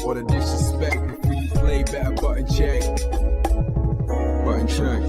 All the disrespect before you play, better button check. Button check.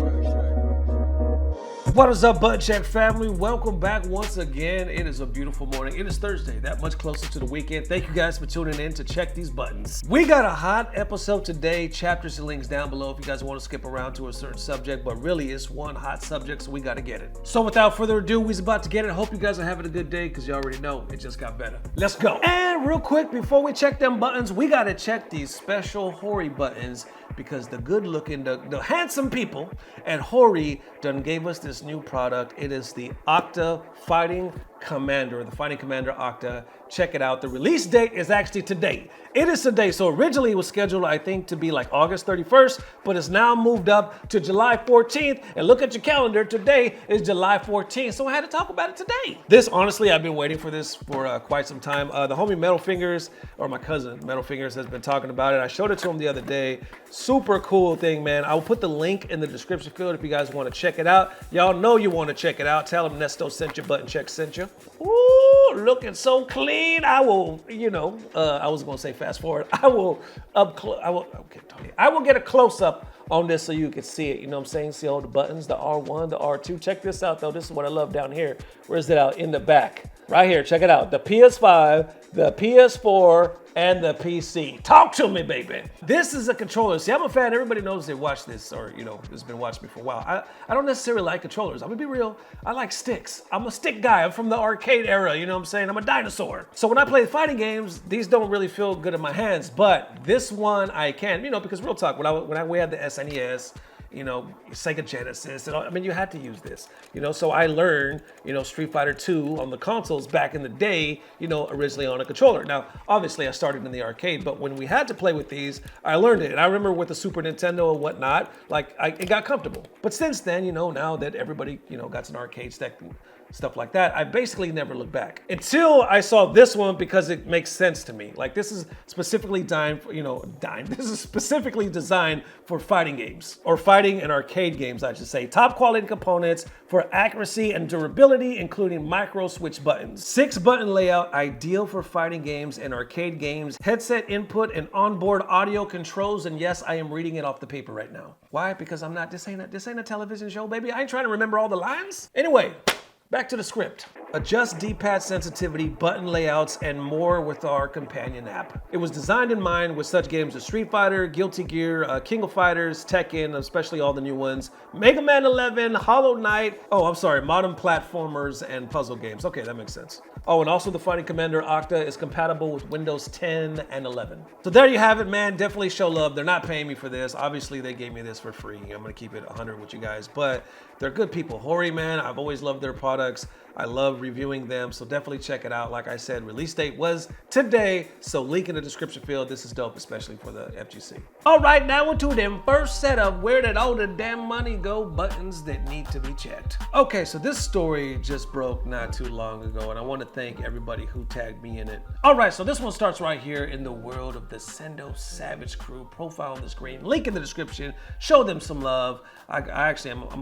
What is up, Button Check family? Welcome back once again. It is a beautiful morning. It is Thursday, that much closer to the weekend. Thank you guys for tuning in to check these buttons. We got a hot episode today. Chapters and links down below if you guys want to skip around to a certain subject, but really it's one hot subject, so we got to get it. So without further ado, we's about to get it. Hope you guys are having a good day because you already know it just got better. Let's go. And real quick, before we check them buttons, we got to check these special Hori buttons because the good looking, the handsome people at Hori done gave us this new product. It is the Octa Fighting Commander, the Fighting Commander Octa. Check it out. The release date is actually today. It is today. So originally it was scheduled, I think, to be like August 31st, but it's now moved up to July 14th. And look at your calendar. Today is July 14th. So I had to talk about it today. This, honestly, I've been waiting for this for quite some time. The homie Metal Fingers, or my cousin Metal Fingers, has been talking about it. I showed it to him the other day. Super cool thing, man. I will put the link in the description field if you guys want to check it out. Y'all know you want to check it out. Tell them Nesto sent you, Button Check sent you. Ooh, looking so clean. I will, I was gonna say fast forward. I will get a close up on this so you can see it. You know what I'm saying? See all the buttons, the R1, the R2. Check this out though. This is what I love down here. Where is it out? In the back. Right here, check it out. The PS5, the PS4, and the PC. Talk to me, baby. This is a controller. See, I'm a fan. Everybody knows they watch this or, has been watching me for a while. I don't necessarily like controllers. I'm gonna be real. I like sticks. I'm a stick guy. I'm from the arcade era. You know what I'm saying? I'm a dinosaur. So when I play fighting games, these don't really feel good in my hands, but this one I can, because real talk, when we had the SNES, Sega Genesis, and you had to use this, so I learned, Street Fighter 2 on the consoles back in the day, originally on a controller. Now, obviously I started in the arcade, but when we had to play with these, I learned it. And I remember with the Super Nintendo and whatnot, it got comfortable. But since then, now that everybody, got an arcade stack, stuff like that, I basically never looked back until I saw this one because it makes sense to me. Like this is specifically this is specifically designed for fighting games or fighting and arcade games, I should say. Top quality components for accuracy and durability, including micro switch buttons. 6-button layout, ideal for fighting games and arcade games. Headset input and onboard audio controls. And yes, I am reading it off the paper right now. Why? Because this ain't a television show, baby. I ain't trying to remember all the lines. Anyway, back to the script. Adjust D-pad sensitivity, button layouts, and more with our companion app. It was designed in mind with such games as Street Fighter, Guilty Gear, King of Fighters, Tekken, especially all the new ones, Mega Man 11, Hollow Knight, modern platformers and puzzle games. Okay, that makes sense. Oh, and also the Fighting Commander Octa is compatible with Windows 10 and 11. So there you have it, man. Definitely show love. They're not paying me for this. Obviously, they gave me this for free. I'm gonna keep it 100 with you guys, but they're good people. Hori, man, I've always loved their products. I love reviewing them, so definitely check it out. Like I said, release date was today, so link in the description field. This is dope, especially for the FGC. All right, now into them first set of where did all the damn money go buttons that need to be checked. Okay, so this story just broke not too long ago, and I want to thank everybody who tagged me in it. All right, so this one starts right here in the world of the SendoSavageCrew. Profile on the screen, link in the description. Show them some love. I'm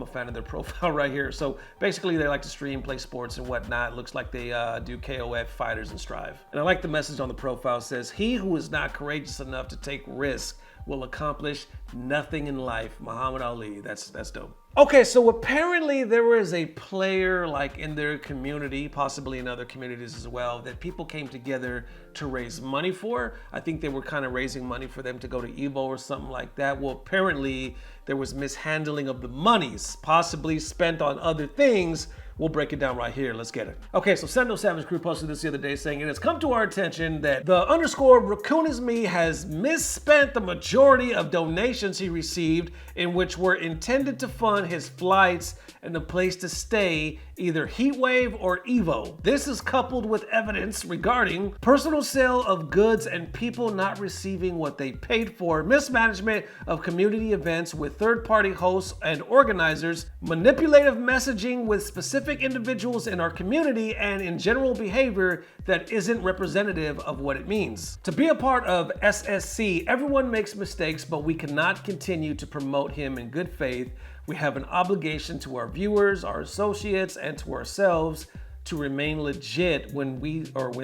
a fan of their profile right here. So basically, they like to stream, play sports and whatnot. Looks like they do KOF fighters and strive. And I like the message on the profile. It says, "He who is not courageous enough to take risks will accomplish nothing in life." Muhammad Ali. That's dope. Okay, so apparently there was a player in their community, possibly in other communities as well, that people came together to raise money for. I think they were kind of raising money for them to go to EVO or something like that. Well, apparently there was mishandling of the monies, possibly spent on other things. We'll break it down right here. Let's get it. Okay, so SendoSavageCrew posted this the other day saying, "It has come to our attention that the _Raccoon is me has misspent the majority of donations he received in which were intended to fund his flights and the place to stay, either Heatwave or EVO. This is coupled with evidence regarding personal sale of goods and people not receiving what they paid for, mismanagement of community events with third-party hosts and organizers, manipulative messaging with specific individuals in our community, and in general behavior that isn't representative of what it means. To be a part of SSC, everyone makes mistakes, but we cannot continue to promote him in good faith. We have an obligation to our viewers, our associates, and to ourselves to remain legit when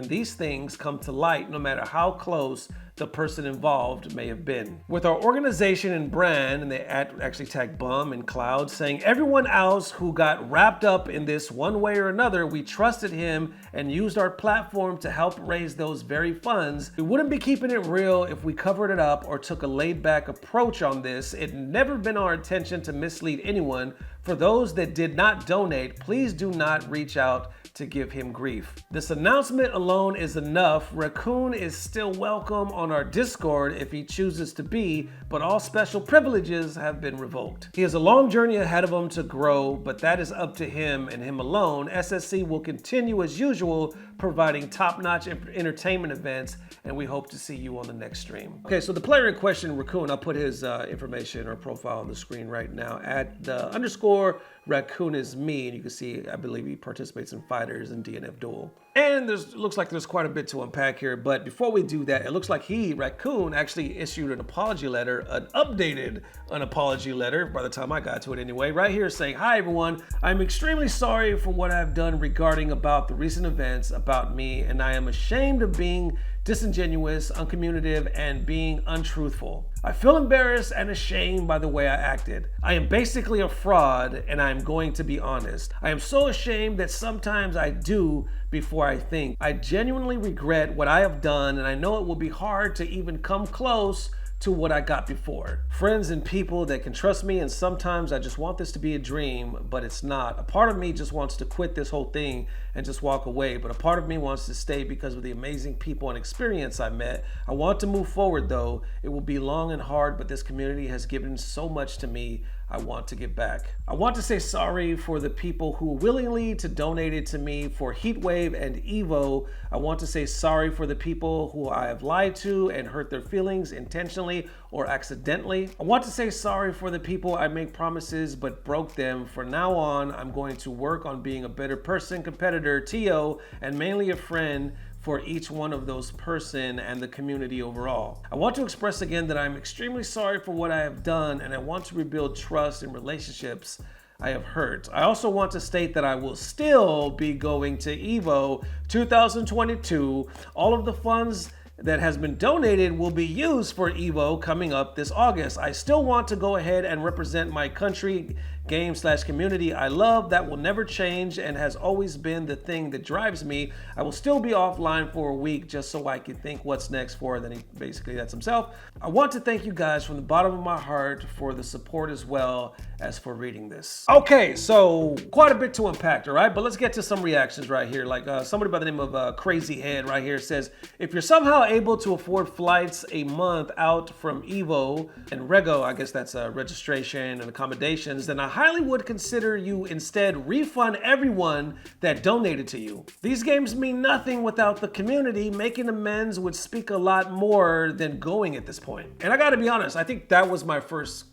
these things come to light, no matter how close the person involved may have been. With our organization and brand, and they actually tagged Bum and Cloud, saying everyone else who got wrapped up in this one way or another, we trusted him and used our platform to help raise those very funds. We wouldn't be keeping it real if we covered it up or took a laid-back approach on this. It never been our intention to mislead anyone. For those that did not donate, please do not reach out to give him grief. This announcement alone is enough. Raccoon is still welcome on our Discord if he chooses to be, but all special privileges have been revoked. He has a long journey ahead of him to grow, but that is up to him and him alone. SSC will continue as usual, providing top-notch entertainment events, and we hope to see you on the next stream. Okay, so the player in question, Raccoon, I'll put his information or profile on the screen right now at the _. Raccoon is me, and you can see, I believe he participates in Fighters and DNF Duel. And looks like there's quite a bit to unpack here, but before we do that, it looks like Raccoon, actually issued an apology letter, an updated apology letter, by the time I got to it anyway, right here saying, "Hi everyone, I'm extremely sorry for what I've done regarding about the recent events about me, and I am ashamed of being disingenuous, uncommunicative, and being untruthful. I feel embarrassed and ashamed by the way I acted. I am basically a fraud, and I am going to be honest. I am so ashamed that sometimes I do before I think. I genuinely regret what I have done, and I know it will be hard to even come close to what I got before. Friends and people that can trust me, and sometimes I just want this to be a dream, but it's not. A part of me just wants to quit this whole thing and just walk away, but a part of me wants to stay because of the amazing people and experience I met. I want to move forward though. It will be long and hard, but this community has given so much to me. I want to give back. I want to say sorry for the people who willingly donated to me for Heatwave and EVO. I want to say sorry for the people who I have lied to and hurt their feelings intentionally or accidentally. I want to say sorry for the people I make promises but broke them. From now on, I'm going to work on being a better person, competitor, TO, and mainly a friend for each one of those person and the community overall. I want to express again that I'm extremely sorry for what I have done, and I want to rebuild trust in relationships I have hurt. I also want to state that I will still be going to EVO 2022. All of the funds that has been donated will be used for EVO coming up this August. I still want to go ahead and represent my country, game/community I love. That will never change and has always been the thing that drives me. I will still be offline for a week just so I can think what's next for, then basically that's himself. I want to thank you guys from the bottom of my heart for the support as well as for reading this. Okay, so quite a bit to unpack, all right? But let's get to some reactions right here. Like somebody by the name of Crazy Head right here says, if you're somehow able to afford flights a month out from EVO and Rego, I guess that's registration and accommodations, then I highly would consider you instead refund everyone that donated to you. These games mean nothing without the community. Making amends would speak a lot more than going at this point. And I gotta be honest, I think that was my first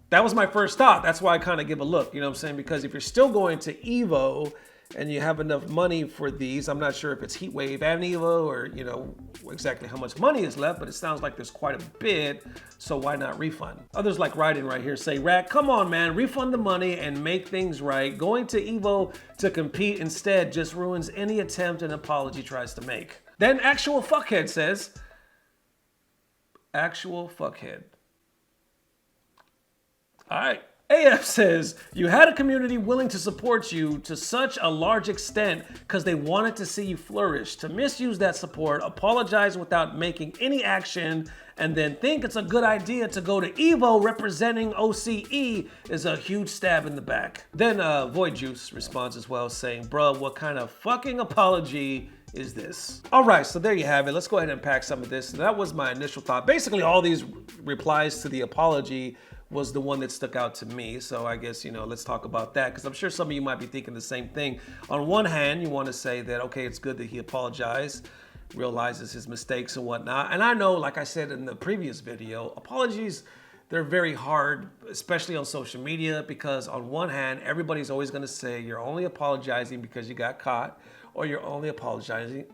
thought. That's why I kind of give a look, you know what I'm saying? Because if you're still going to EVO and you have enough money for these, I'm not sure if it's Heatwave and EVO or, you know, exactly how much money is left, but it sounds like there's quite a bit, so why not refund? Others like writing right here say, Rack, come on, man, refund the money and make things right. Going to EVO to compete instead just ruins any attempt an apology tries to make. Then Actual Fuckhead says, Actual Fuckhead. All right. AF says, you had a community willing to support you to such a large extent because they wanted to see you flourish. To misuse that support, apologize without making any action, and then think it's a good idea to go to EVO representing OCE is a huge stab in the back. Then Void Juice responds as well saying, bruh, what kind of fucking apology is this? All right, so there you have it. Let's go ahead and unpack some of this. That was my initial thought. Basically, all these replies to the apology was the one that stuck out to me. So I guess, you know, let's talk about that, because I'm sure some of you might be thinking the same thing. On one hand, you want to say that, okay, it's good that he apologized, realizes his mistakes and whatnot. And I know, like I said in the previous video, apologies, they're very hard, especially on social media, because on one hand, everybody's always going to say you're only apologizing because you got caught, or you're only apologizing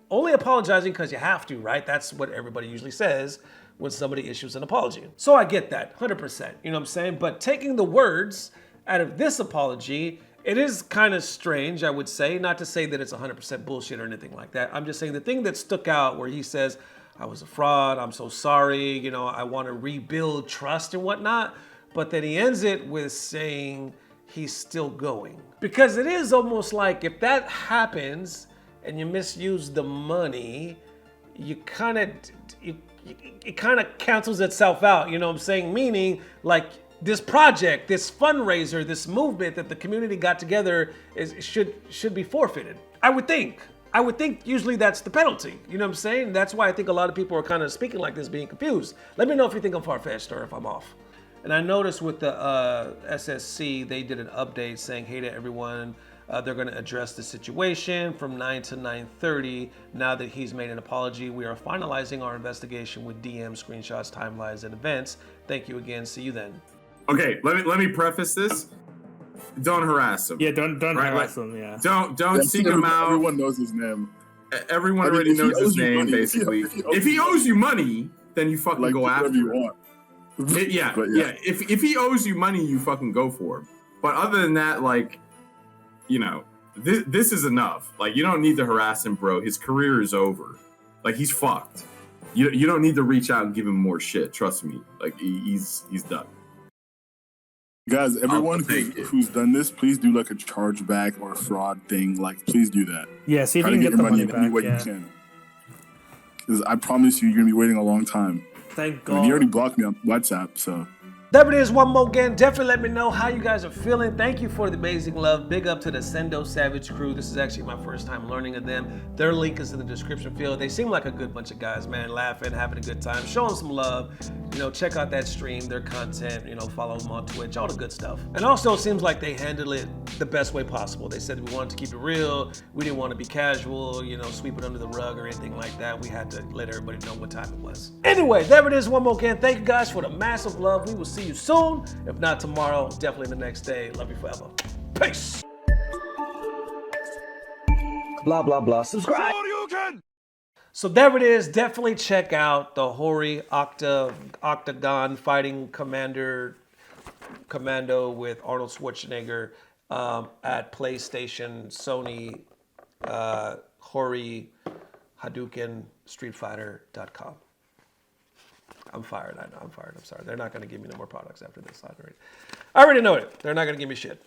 because you have to, right? That's what everybody usually says when somebody issues an apology. So I get that, 100%, you know what I'm saying? But taking the words out of this apology, it is kind of strange, I would say, not to say that it's 100% bullshit or anything like that. I'm just saying the thing that stuck out where he says, I was a fraud. I'm so sorry. You know, I want to rebuild trust and whatnot. But then he ends it with saying he's still going. Because it is almost like if that happens and you misuse the money, you kind of, it kind of cancels itself out. You know what I'm saying? Meaning like this project, this fundraiser, this movement that the community got together should be forfeited. I would think. Usually that's the penalty. You know what I'm saying? That's why I think a lot of people are kind of speaking like this, being confused. Let me know if you think I'm far-fetched or if I'm off. And I noticed with the SSC, they did an update saying, hey to everyone, they're going to address the situation from 9 to 9:30. Now that he's made an apology, we are finalizing our investigation with DM screenshots, timelines, and events. Thank you again. See you then. Okay, let me preface this. Don't harass him. Yeah, don't harass him. Yeah. Don't seek him out. Everyone knows his name. Everyone already knows his name, basically. If he owes you money, then you fucking Like, go do after whatever you him. want. Yeah. But yeah. If he owes you money, you fucking go for him. But other than that, like, you know, this is enough. Like, you don't need to harass him, bro. His career is over. Like, he's fucked. You don't need to reach out and give him more shit. Trust me. Like, he's done. Guys, everyone who's done this, please do like a chargeback or a fraud thing. Like, please do that. Yeah, see if Try you to can get get your the money money in any back. way Yeah. you can. Because I promise you, you're gonna be waiting a long time. Thank I God. mean, he already blocked me on WhatsApp, so. There it is one more again. Definitely let me know how you guys are feeling. Thank you for the amazing love. Big up to the SendoSavageCrew. This is actually my first time learning of them. Their link is in the description field. They seem like a good bunch of guys, man. Laughing, having a good time, showing some love. You know, check out that stream, their content, you know, follow them on Twitch, all the good stuff. And also it seems like they handled it the best way possible. They said we wanted to keep it real. We didn't want to be casual, you know, sweep it under the rug or anything like that. We had to let everybody know what time it was. Anyway, there it is one more again. Thank you guys for the massive love. We will see you soon. If not tomorrow, definitely the next day. Love you forever. Peace. Blah, blah, blah. Subscribe. So there it is. Definitely check out the Hori Octagon Fighting Commando with Arnold Schwarzenegger at PlayStation, Sony, Hori, Hadouken, StreetFighter.com. I'm fired. I know I'm fired. I'm sorry. They're not going to give me no more products after this. I already know it. They're not going to give me shit.